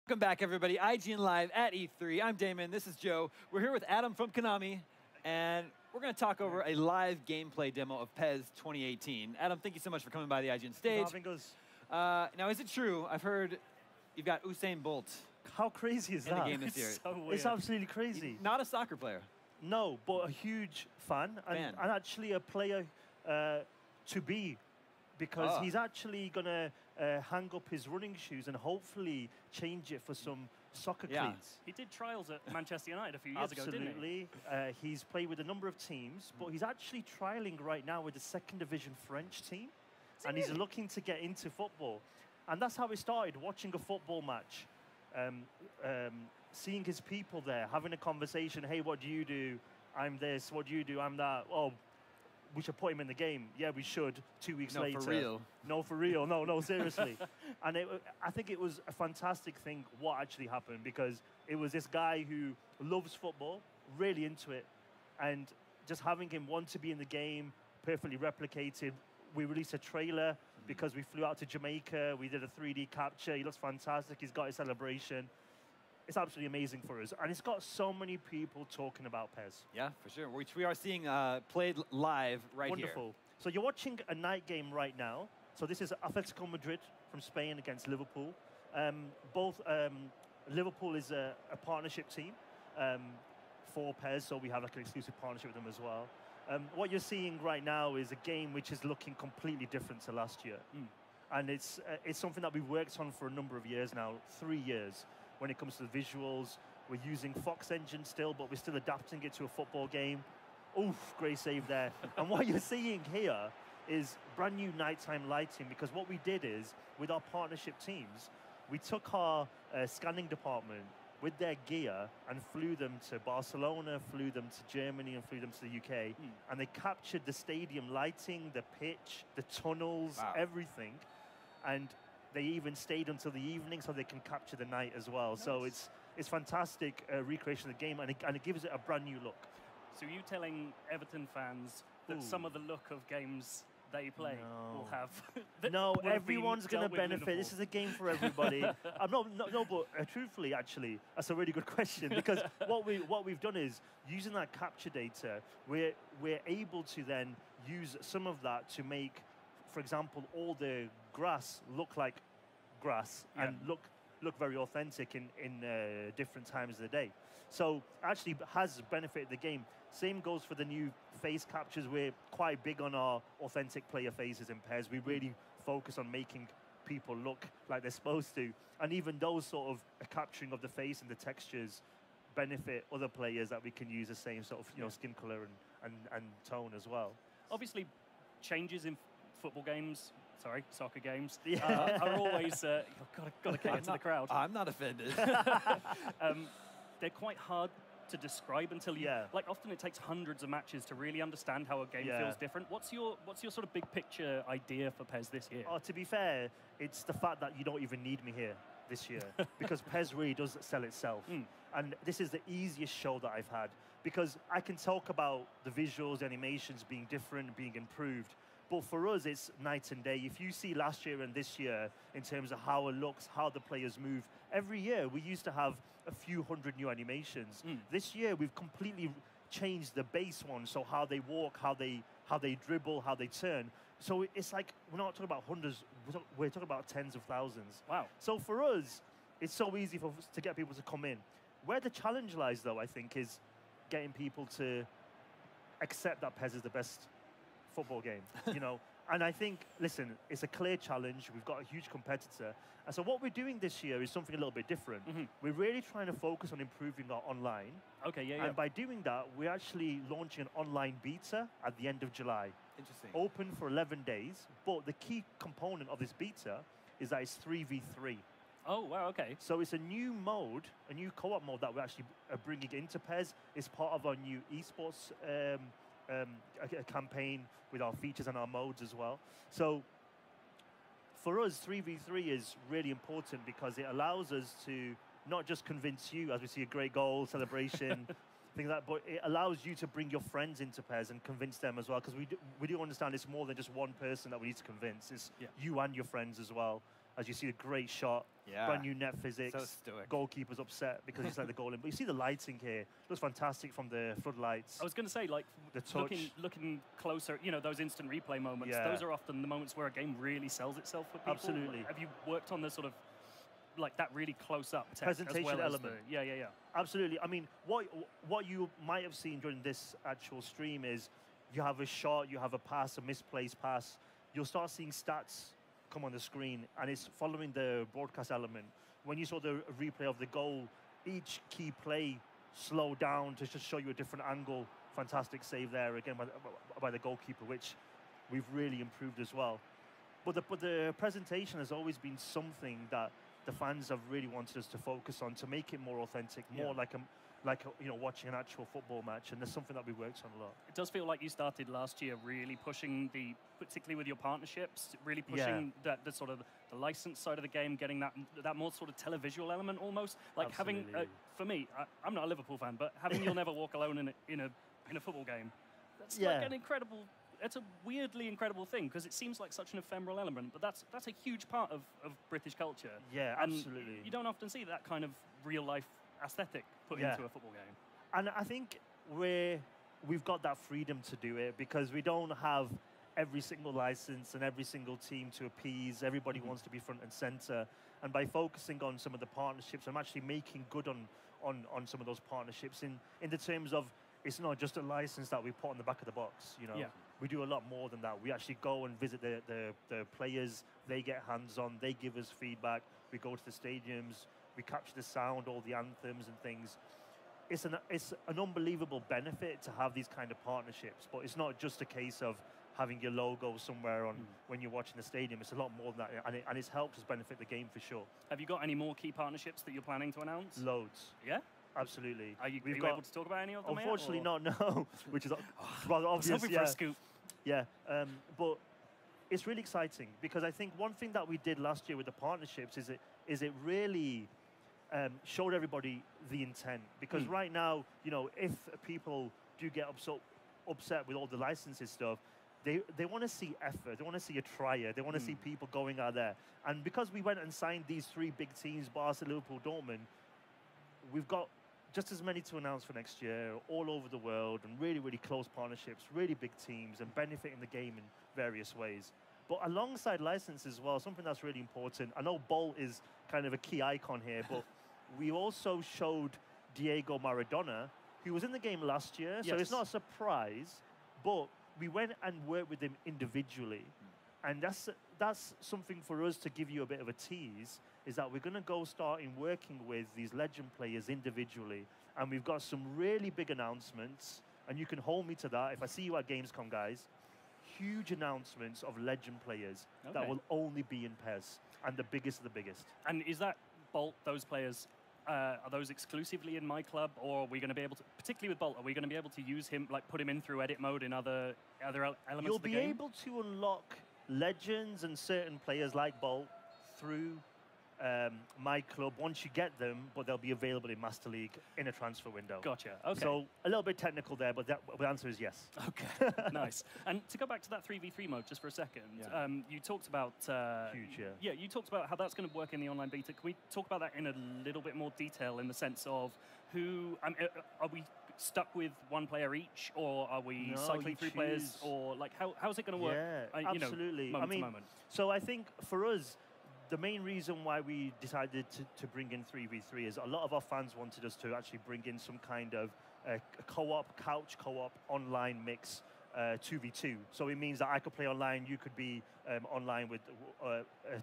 Welcome back, everybody. IGN Live at E3. I'm Damon. This is Joe. We're here with Adam from Konami, and we're going to talk over a live gameplay demo of PES 2018. Adam, thank you so much for coming by the IGN stage. Now, is it true? I've heard you've got Usain Bolt. How crazy is in that? the game this year. So weird. It's absolutely crazy. Not a soccer player. No, but a huge fan. And actually a player to be, because he's actually going to hang up his running shoes and hopefully change it for some soccer cleats. He did trials at Manchester United a few years ago, didn't he? Absolutely. He's played with a number of teams, but he's actually trialing right now with the second division French team. And he's looking to get into football. And that's how it started, watching a football match, seeing his people there, having a conversation. Hey, what do you do? I'm this. What do you do? I'm that. Oh, we should put him in the game. Yeah, we should. 2 weeks later. No, for real. No, for real. No, seriously. And I think it was a fantastic thing what actually happened, because it was this guy who loves football, really into it, and just having him want to be in the game, perfectly replicated. We released a trailer because we flew out to Jamaica. We did a 3D capture. He looks fantastic. He's got his celebration. It's absolutely amazing for us. And it's got so many people talking about PES. Yeah, for sure. Which we are seeing played live right here. Wonderful. So you're watching a night game right now. So this is Atletico Madrid from Spain against Liverpool. Liverpool is a partnership team for PES, so we have like an exclusive partnership with them as well. What you're seeing right now is a game which is looking completely different to last year. And it's something that we've worked on for a number of years now, 3 years. When it comes to the visuals, we're using Fox Engine still, but we're still adapting it to a football game. Oof, great save there. And what you're seeing here is brand new nighttime lighting, because what we did is, with our partnership teams, we took our scanning department with their gear and flew them to Barcelona, flew them to Germany, and flew them to the UK. And they captured the stadium lighting, the pitch, the tunnels, everything. And they even stayed until the evening so they can capture the night as well. Nice. So it's fantastic recreation of the game, and it gives it a brand new look. So are you telling Everton fans that some of the look of games they play will have... No, everyone's going to benefit. This is a game for everybody. But truthfully, actually, that's a really good question, because what we've done is, using that capture data, we're able to then use some of that to make, for example, all the grass look like grass and look very authentic in different times of the day. So actually has benefited the game. Same goes for the new face captures. We're quite big on our authentic player faces in PES. We really focus on making people look like they're supposed to. And even those sort of capturing of the face and the textures benefit other players that we can use the same sort of skin color and tone as well. Obviously, changes in football games, soccer games, are always, got to cater to the crowd. I'm not offended. They're quite hard to describe until you, like, often it takes hundreds of matches to really understand how a game feels different. What's your sort of big picture idea for PES this year? To be fair, it's the fact that you don't even need me here this year, because PES really does sell itself. And this is the easiest show that I've had, because I can talk about the visuals, the animations being different, being improved. But for us, it's night and day. If you see last year and this year, in terms of how it looks, how the players move, every year we used to have a few hundred new animations. This year, we've completely changed the base one, so how they walk, how they dribble, how they turn. So it's like, we're not talking about hundreds, we're talking about tens of thousands. Wow. So for us, it's so easy for us to get people to come in. Where the challenge lies, though, I think, is getting people to accept that PES is the best football game, And I think, listen, it's a clear challenge. We've got a huge competitor. And so what we're doing this year is something a little bit different. We're really trying to focus on improving our online. And by doing that, we're actually launching an online beta at the end of July. Interesting. Open for 11 days. But the key component of this beta is that it's 3v3. Oh, wow, okay. So it's a new mode, a new co-op mode that we're actually bringing into PES. It's part of our new esports a campaign with our features and our modes as well. So for us, 3v3 is really important, because it allows us to not just convince you, as we see a great goal, celebration, things like that, but it allows you to bring your friends into PES and convince them as well, because we do understand it's more than just one person that we need to convince. It's you and your friends as well. as you see a great shot, brand new net physics. So stoic. Goalkeeper's upset because he's let the goal in. But you see the lighting here. Looks fantastic from the floodlights. I was going to say, like, the touch. Looking closer, you know, those instant replay moments, those are often the moments where a game really sells itself for people. Absolutely. Have you worked on the sort of, like, that really close-up presentation element? Yeah. Absolutely. I mean, what you might have seen during this actual stream is you have a shot, you have a pass, a misplaced pass. You'll start seeing stats come on the screen, and it's following the broadcast element. When you saw the replay of the goal, each key play slowed down to just show you a different angle. Fantastic save there again by the goalkeeper, which we've really improved as well. But the presentation has always been something that the fans have really wanted us to focus on, to make it more authentic, more like you know, watching an actual football match, and there's something that we worked on a lot. It does feel like you started last year really pushing particularly with your partnerships, really pushing the sort of the license side of the game, getting that more sort of televisual element almost. Like having, for me, I'm not a Liverpool fan, but having You'll Never Walk Alone in a football game, that's like an incredible. It's a weirdly incredible thing because it seems like such an ephemeral element, but that's a huge part of British culture. Yeah, and absolutely. You don't often see that kind of real life aesthetic put into a football game. And I think we've got that freedom to do it because we don't have every single license and every single team to appease. Everybody wants to be front and center. And by focusing on some of the partnerships, I'm actually making good on some of those partnerships in the terms of it's not just a license that we put on the back of the box, you know. Yeah. We do a lot more than that. We actually go and visit the players. They get hands-on. They give us feedback. We go to the stadiums. We capture the sound, all the anthems and things. It's an unbelievable benefit to have these kind of partnerships, but it's not just a case of having your logo somewhere on when you're watching the stadium. It's a lot more than that, and it's helped us benefit the game for sure. Have you got any more key partnerships that you're planning to announce? Loads. Yeah? Absolutely. Are you able to talk about any of them? Unfortunately not, no, which is rather obvious. I was hoping for a scoop. Yeah, but it's really exciting because I think one thing that we did last year with the partnerships is it really showed everybody the intent. Because right now, you know, if people do get upset with all the licenses stuff, they want to see effort. They want to see a trier. They want to see people going out there. And because we went and signed these 3 big teams, Barca, Liverpool, Dortmund, we've got just as many to announce for next year, all over the world, and really, really close partnerships, really big teams, and benefiting the game in various ways. But alongside license as well, something that's really important. I know Bolt is kind of a key icon here, but we also showed Diego Maradona, who was in the game last year, so it's not a surprise, but we went and worked with him individually. And that's something for us to give you a bit of a tease, is that we're going to go starting working with these legend players individually. And we've got some really big announcements, and you can hold me to that. If I see you at Gamescom, guys, huge announcements of legend players that will only be in PES, and the biggest of the biggest. And is that Bolt, those players, are those exclusively in my club, or are we going to be able to, particularly with Bolt, are we going to be able to use him, like put him in through edit mode in other elements of the game? You'll be able to unlock legends and certain players like Bolt through my club once you get them, but they'll be available in Master League in a transfer window. Gotcha. Okay. So a little bit technical there, but the answer is yes. Okay. Nice. And to go back to that 3v3 mode just for a second, you talked about huge. Yeah, you talked about how that's going to work in the online beta. Can we talk about that in a little bit more detail in the sense of who are we stuck with one player each, or are we cycling through players, or like how's it going to work? Yeah, absolutely. Moment to moment. So I think for us, the main reason why we decided to bring in 3v3 is a lot of our fans wanted us to actually bring in some kind of co-op, couch co-op online mix 2v2. So it means that I could play online, you could be online with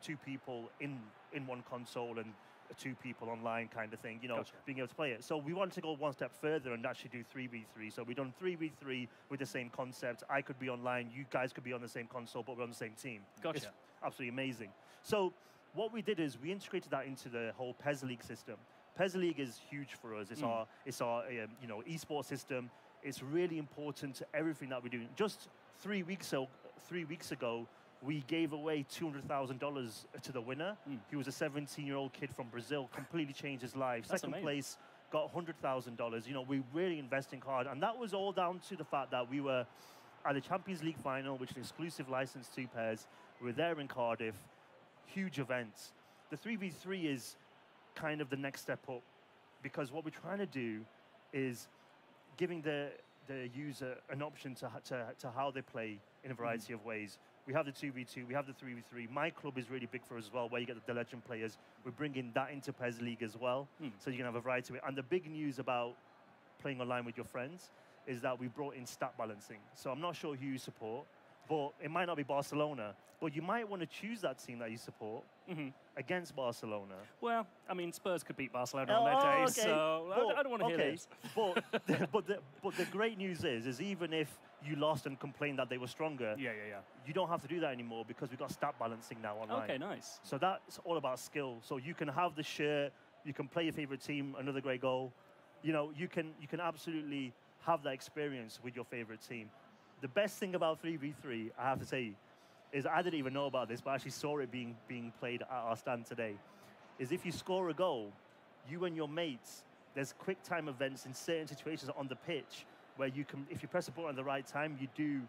2 people in one console and 2 people online kind of thing, you know, being able to play it. So we wanted to go one step further and actually do 3v3. So we've done 3v3 with the same concept. I could be online, you guys could be on the same console, but we're on the same team. Gotcha. It's absolutely amazing. So what we did is we integrated that into the whole PES League system. PES League is huge for us. It's our you know, esports system. It's really important to everything that we're doing. Just 3 weeks ago, we gave away $200,000 to the winner. He was a 17-year-old kid from Brazil, completely changed his life. That's Second amazing. place, got $100,000. You know, we're really investing hard. And that was all down to the fact that we were at the Champions League final, which is an exclusive license to PES. We were there in Cardiff. huge events. The 3v3 is kind of the next step up, because what we're trying to do is giving the user an option to how they play in a variety of ways. We have the 2v2, we have the 3v3. My club is really big for us as well, where you get the legend players. We're bringing that into PES League as well, so you can have a variety of it. And the big news about playing online with your friends is that we brought in stat balancing. So I'm not sure who you support, but it might not be Barcelona, but you might want to choose that team that you support against Barcelona. Well, I mean, Spurs could beat Barcelona on their days, so I don't want to hear this. But the great news is even if you lost and complained that they were stronger, you don't have to do that anymore, because we've got stat balancing now online. Okay, nice. So that's all about skill. So you can have the shirt, you can play your favorite team, another great goal. You know, you can absolutely have that experience with your favorite team. The best thing about 3v3, I have to say, is I didn't even know about this, but I actually saw it being played at our stand today, is if you score a goal, you and your mates, there's quick time events in certain situations on the pitch where you can, if you press a button at the right time, you do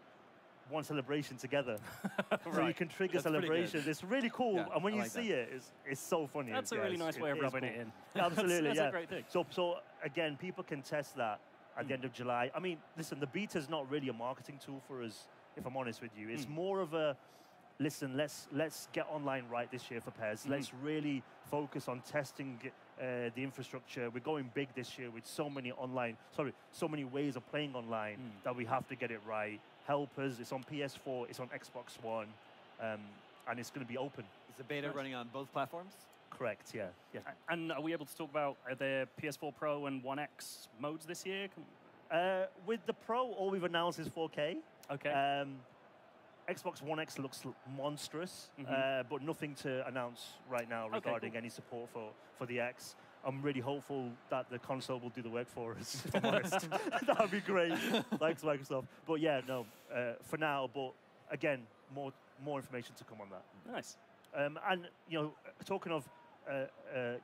one celebration together. So you can trigger celebrations. It's really cool. Yeah, and when I you like see it, it's so funny. That's a really nice way of rubbing it in. Absolutely, that's a great thing. So again, people can test that at the end of July. I mean, listen, the beta's not really a marketing tool for us, if I'm honest with you. It's more of a, listen, let's get online right this year for PES. Let's really focus on testing the infrastructure. We're going big this year with so many ways of playing online that we have to get it right. Help us. It's on PS4, it's on Xbox One, and it's going to be open. Is the beta running on both platforms? Correct, yeah. And are we able to talk about the Ps4 Pro and One X modes this year? With the Pro, all we've announced is 4K. Okay. Xbox One X looks monstrous, but nothing to announce right now regarding any support for the X. I'm really hopeful that the console will do the work for us, if I'm honest. That would be great. Thanks, Microsoft. But yeah, no, for now, but again, more information to come on that. Nice. And, you know, talking of,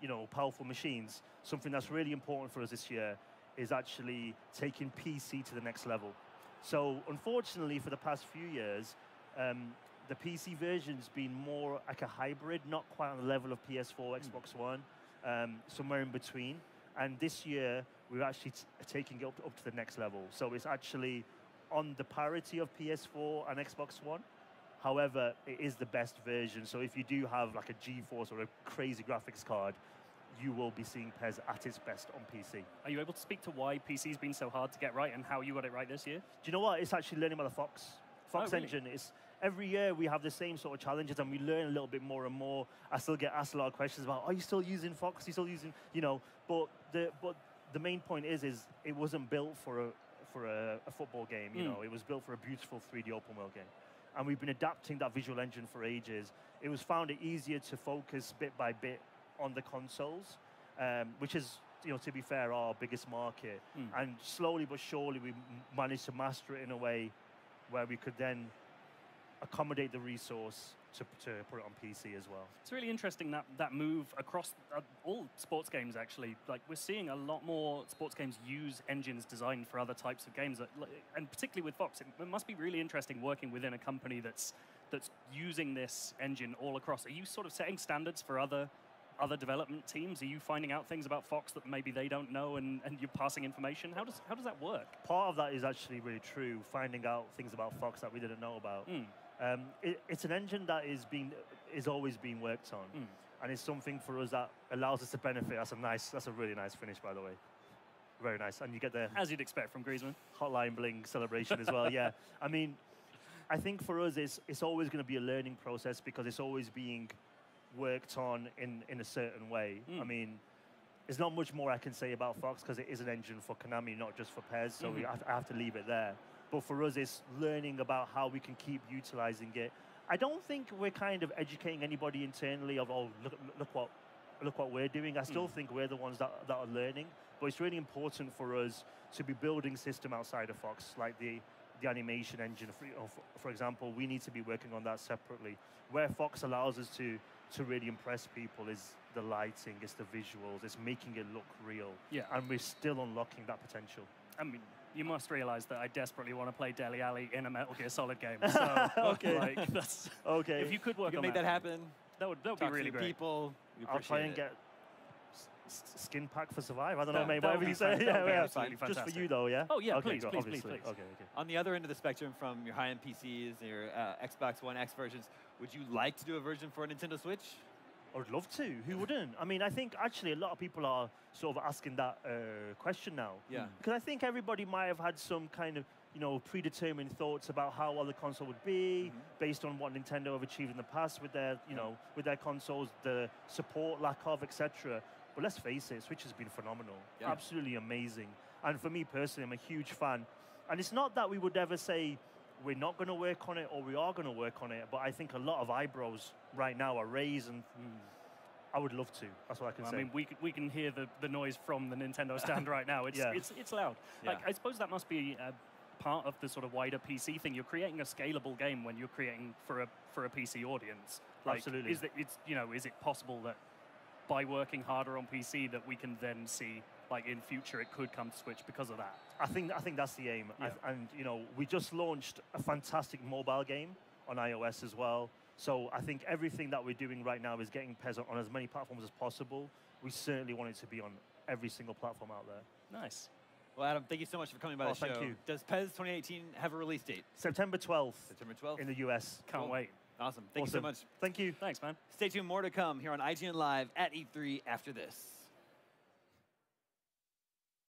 you know, powerful machines, something that's really important for us this year is actually taking PC to the next level. So, unfortunately, for the past few years, the PC version's been more like a hybrid, not quite on the level of PS4, Xbox One, somewhere in between. And this year, we're actually taking it up to the next level. So it's actually on the parity of PS4 and Xbox One. However, it is the best version. So if you do have like a GeForce or a crazy graphics card, you will be seeing PES at its best on PC. Are you able to speak to why PC's been so hard to get right and how you got it right this year? Do you know what? It's actually learning about the Fox engine. It's every year we have the same sort of challenges and we learn a little bit more and more. I still get asked a lot of questions about, are you still using Fox? Are you still using, you know? But the main point is it wasn't built for a football game. You know, it was built for a beautiful 3D open world game. And we've been adapting that visual engine for ages. It was found it easier to focus bit by bit on the consoles, which is, you know, to be fair, our biggest market. And slowly but surely, we managed to master it in a way where we could then accommodate the resource to put it on PC as well. It's really interesting that move across all sports games, actually. Like, we're seeing a lot more sports games use engines designed for other types of games, and particularly with Fox, it must be really interesting working within a company that's using this engine all across. Are you sort of setting standards for other development teams? Are you finding out things about Fox that maybe they don't know, and you're passing information? How does that work? Part of that is actually really true, finding out things about Fox that we didn't know about. It's an engine that is always being worked on, and it's something for us that allows us to benefit. That's a really nice finish, by the way. Very nice, and you get the, as you'd expect from Griezmann, hotline bling celebration as well. Yeah, I mean, I think for us it's always going to be a learning process because it's always being worked on in a certain way. I mean, there's not much more I can say about Fox because it is an engine for Konami, not just for PES, so I have to leave it there. But for us, it's learning about how we can keep utilizing it. I don't think we're kind of educating anybody internally of, oh, look what we're doing. I still think we're the ones that are learning. But it's really important for us to be building system outside of Fox, like the animation engine. For example, we need to be working on that separately. Where Fox allows us to really impress people is the lighting, it's the visuals, it's making it look real. Yeah. And we're still unlocking that potential. I mean, you must realize that I desperately want to play Dele Alli in a Metal Gear Solid game. So, okay. Like, that's, okay. If you could work on make that happen. That would be talk really to great. people. We I'll try and appreciate it. get skin pack for Survive. I don't know, That- mate. that Whatever would you be say. fun- Yeah, that would be yeah. absolutely Just for fantastic. you, though, yeah? Oh, yeah, Okay, please, good, please, obviously. please, please. Okay, okay. On the other end of the spectrum, from your high-end PCs, your Xbox One X versions, would you like to do a version for a Nintendo Switch? I would love to. Who wouldn't? I mean, I think actually a lot of people are sort of asking that question now. Yeah. Because I think everybody might have had some kind of, predetermined thoughts about how well the console would be, based on what Nintendo have achieved in the past with their, with their consoles, the support lack of, etc. But let's face it, Switch has been phenomenal, Yeah. absolutely amazing. And for me personally, I'm a huge fan. And it's not that we would ever say we're not going to work on it or we are going to work on it, but I think a lot of eyebrows right now are raised, and I would love to. That's what I can say. I mean, we can hear the noise from the Nintendo stand right now. It's Yeah. it's loud. Yeah. Like, I suppose that must be part of the sort of wider PC thing. You're creating a scalable game when you're creating for a PC audience. Like, Absolutely. Is it possible that by working harder on PC that we can then see, like, in future it could come to Switch because of that? I think that's the aim. Yeah. And we just launched a fantastic mobile game on iOS as well. So I think everything that we're doing right now is getting PES on as many platforms as possible. We certainly want it to be on every single platform out there. Nice. Well, Adam, thank you so much for coming by the show. Thank you. Does PES 2018 have a release date? September 12th September 12th? in the US. Can't Cool. wait. Awesome. Thank you so much. Thank you. Thanks, man. Stay tuned. More to come here on IGN Live at E3 after this.